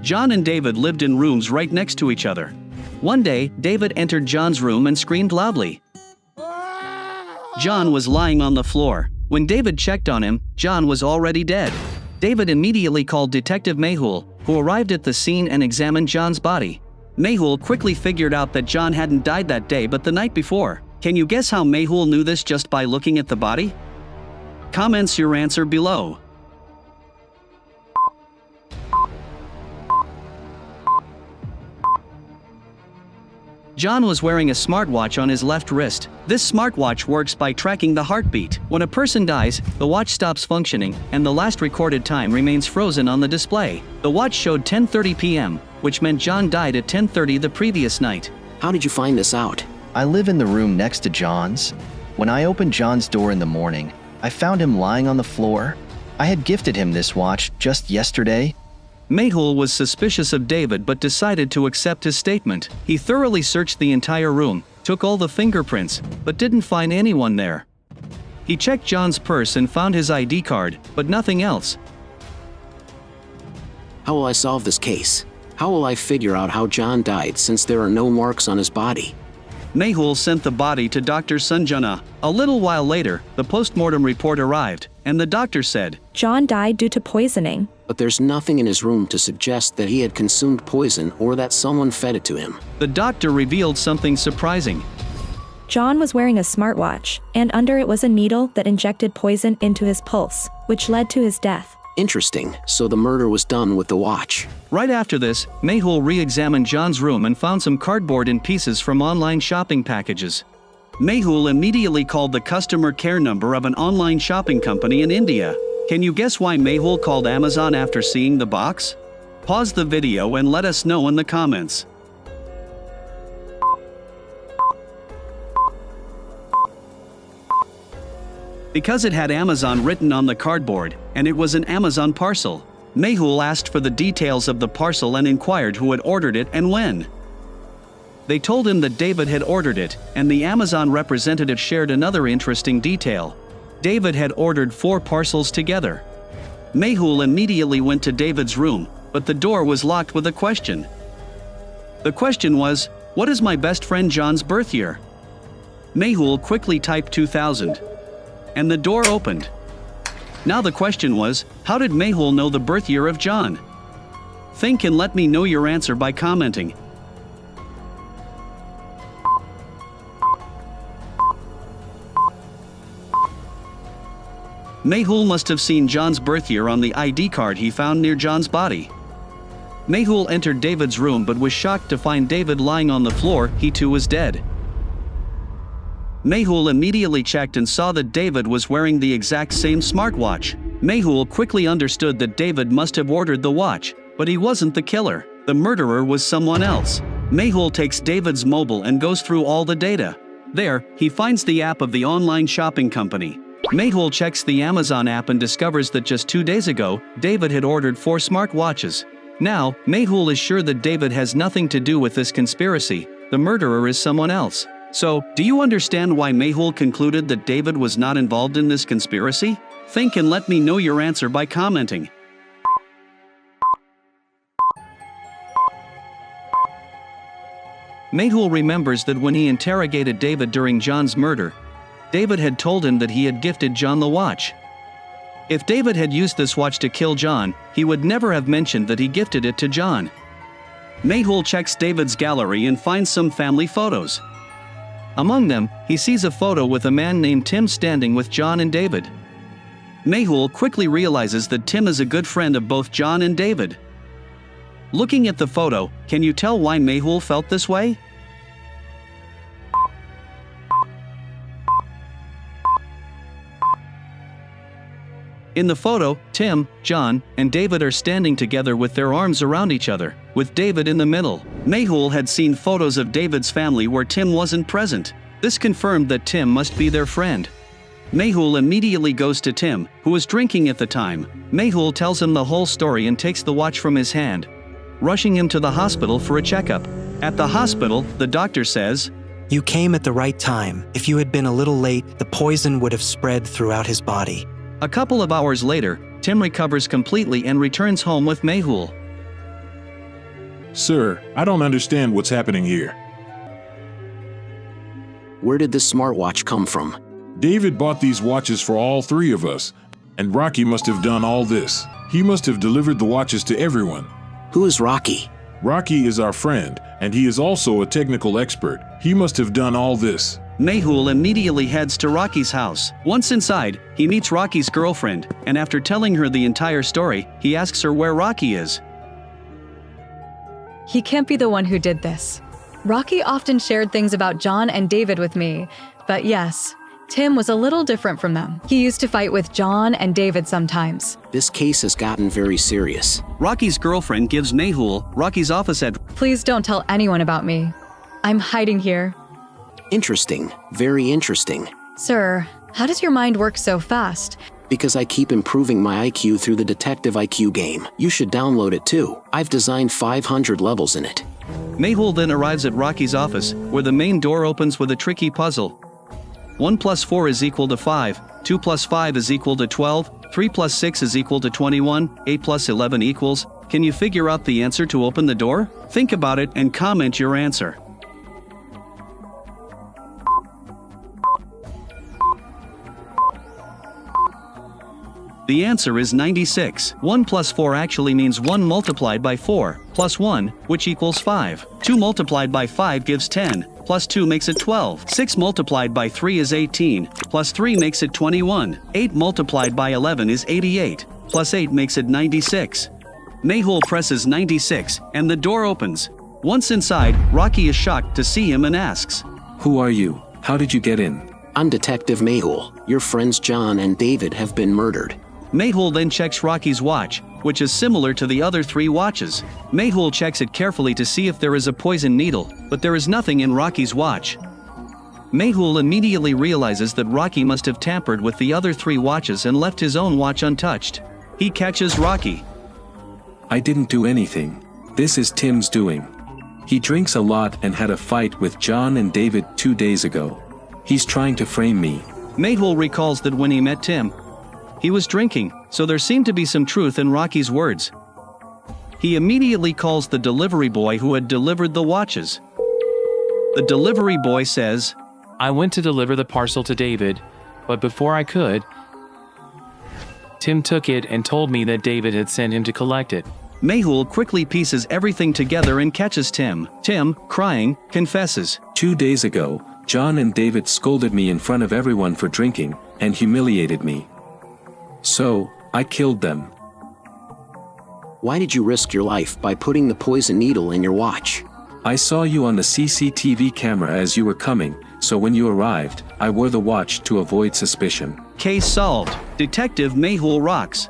John and David lived in rooms right next to each other. One day, David entered John's room and screamed loudly. John was lying on the floor. When David checked on him, John was already dead. David immediately called Detective Mehul, who arrived at the scene and examined John's body. Mehul quickly figured out that John hadn't died that day but the night before. Can you guess how Mehul knew this just by looking at the body? Comments your answer below. John was wearing a smartwatch on his left wrist. This smartwatch works by tracking the heartbeat. When a person dies, the watch stops functioning, and the last recorded time remains frozen on the display. The watch showed 10:30 p.m., which meant John died at 10:30 the previous night. How did you find this out? I live in the room next to John's. When I opened John's door in the morning, I found him lying on the floor. I had gifted him this watch just yesterday. Mehul was suspicious of David but decided to accept his statement. He thoroughly searched the entire room, took all the fingerprints, but didn't find anyone there. He checked John's purse and found his ID card, but nothing else. How will I solve this case? How will I figure out how John died since there are no marks on his body? Mehul sent the body to Dr. Sanjana. A little while later, the post-mortem report arrived, and the doctor said, John died due to poisoning. But there's nothing in his room to suggest that he had consumed poison or that someone fed it to him. The doctor revealed something surprising. John was wearing a smartwatch, and under it was a needle that injected poison into his pulse, which led to his death. Interesting, so the murder was done with the watch. Right after this, Mehul re-examined John's room and found some cardboard in pieces from online shopping packages. Mehul immediately called the customer care number of an online shopping company in India. Can you guess why Mehul called Amazon after seeing the box? Pause the video and let us know in the comments. Because it had Amazon written on the cardboard, and it was an Amazon parcel, Mehul asked for the details of the parcel and inquired who had ordered it and when. They told him that David had ordered it, and the Amazon representative shared another interesting detail. David had ordered 4 parcels together. Mehul immediately went to David's room, but the door was locked with a question. The question was, what is my best friend John's birth year? Mehul quickly typed 2000. And the door opened. Now the question was, how did Mehul know the birth year of John? Think and let me know your answer by commenting. Mehul must have seen John's birth year on the ID card he found near John's body. Mehul entered David's room but was shocked to find David lying on the floor. He too was dead. Mehul immediately checked and saw that David was wearing the exact same smartwatch. Mehul quickly understood that David must have ordered the watch, but he wasn't the killer. The murderer was someone else. Mehul takes David's mobile and goes through all the data. There, he finds the app of the online shopping company. Mehul checks the Amazon app and discovers that just 2 days ago, David had ordered 4 smartwatches. Now, Mehul is sure that David has nothing to do with this conspiracy. The murderer is someone else. So, do you understand why Mehul concluded that David was not involved in this conspiracy? Think and let me know your answer by commenting. Mehul remembers that when he interrogated David during John's murder, David had told him that he had gifted John the watch. If David had used this watch to kill John, he would never have mentioned that he gifted it to John. Mehul checks David's gallery and finds some family photos. Among them, he sees a photo with a man named Tim standing with John and David. Mehul quickly realizes that Tim is a good friend of both John and David. Looking at the photo, can you tell why Mehul felt this way? In the photo, Tim, John, and David are standing together with their arms around each other, with David in the middle. Mehul had seen photos of David's family where Tim wasn't present. This confirmed that Tim must be their friend. Mehul immediately goes to Tim, who was drinking at the time. Mehul tells him the whole story and takes the watch from his hand, rushing him to the hospital for a checkup. At the hospital, the doctor says, "You came at the right time. If you had been a little late, the poison would have spread throughout his body." A couple of hours later, Tim recovers completely and returns home with Mehul. Sir, I don't understand what's happening here. Where did this smartwatch come from? David bought these watches for all three of us, and Rocky must have done all this. He must have delivered the watches to everyone. Who is Rocky? Rocky is our friend, and he is also a technical expert. He must have done all this. Mehul immediately heads to Rocky's house. Once inside, he meets Rocky's girlfriend, and after telling her the entire story, he asks her where Rocky is. He can't be the one who did this. Rocky often shared things about John and David with me, but yes, Tim was a little different from them. He used to fight with John and David sometimes. This case has gotten very serious. Rocky's girlfriend gives Mehul Rocky's office address. Please don't tell anyone about me. I'm hiding here. Interesting. Very interesting. Sir, how does your mind work so fast? Because I keep improving my IQ through the Detective IQ game. You should download it too. I've designed 500 levels in it. Mehul then arrives at Rocky's office, where the main door opens with a tricky puzzle. 1 plus 4 is equal to 5, 2 plus 5 is equal to 12, 3 plus 6 is equal to 21, 8 plus 11 equals. Can you figure out the answer to open the door? Think about it and comment your answer. The answer is 96. 1 plus 4 actually means 1 multiplied by 4, plus 1, which equals 5. 2 multiplied by 5 gives 10, plus 2 makes it 12. 6 multiplied by 3 is 18, plus 3 makes it 21. 8 multiplied by 11 is 88, plus 8 makes it 96. Mehul presses 96, and the door opens. Once inside, Rocky is shocked to see him and asks, "Who are you? How did you get in?" I'm Detective Mehul. Your friends John and David have been murdered. Mehul then checks Rocky's watch, which is similar to the other 3 watches. Mehul checks it carefully to see if there is a poison needle, but there is nothing in Rocky's watch. Mehul immediately realizes that Rocky must have tampered with the other 3 watches and left his own watch untouched. He catches Rocky. "I didn't do anything. This is Tim's doing. He drinks a lot and had a fight with John and David 2 days ago. He's trying to frame me." Mehul recalls that when he met Tim, he was drinking, so there seemed to be some truth in Rocky's words. He immediately calls the delivery boy who had delivered the watches. The delivery boy says, "I went to deliver the parcel to David, but before I could, Tim took it and told me that David had sent him to collect it." Mehul quickly pieces everything together and catches Tim. Tim, crying, confesses. 2 days ago, John and David scolded me in front of everyone for drinking, and humiliated me. So, I killed them." Why did you risk your life by putting the poison needle in your watch? "I saw you on the CCTV camera as you were coming, so when you arrived, I wore the watch to avoid suspicion." Case solved. Detective Mehul rocks.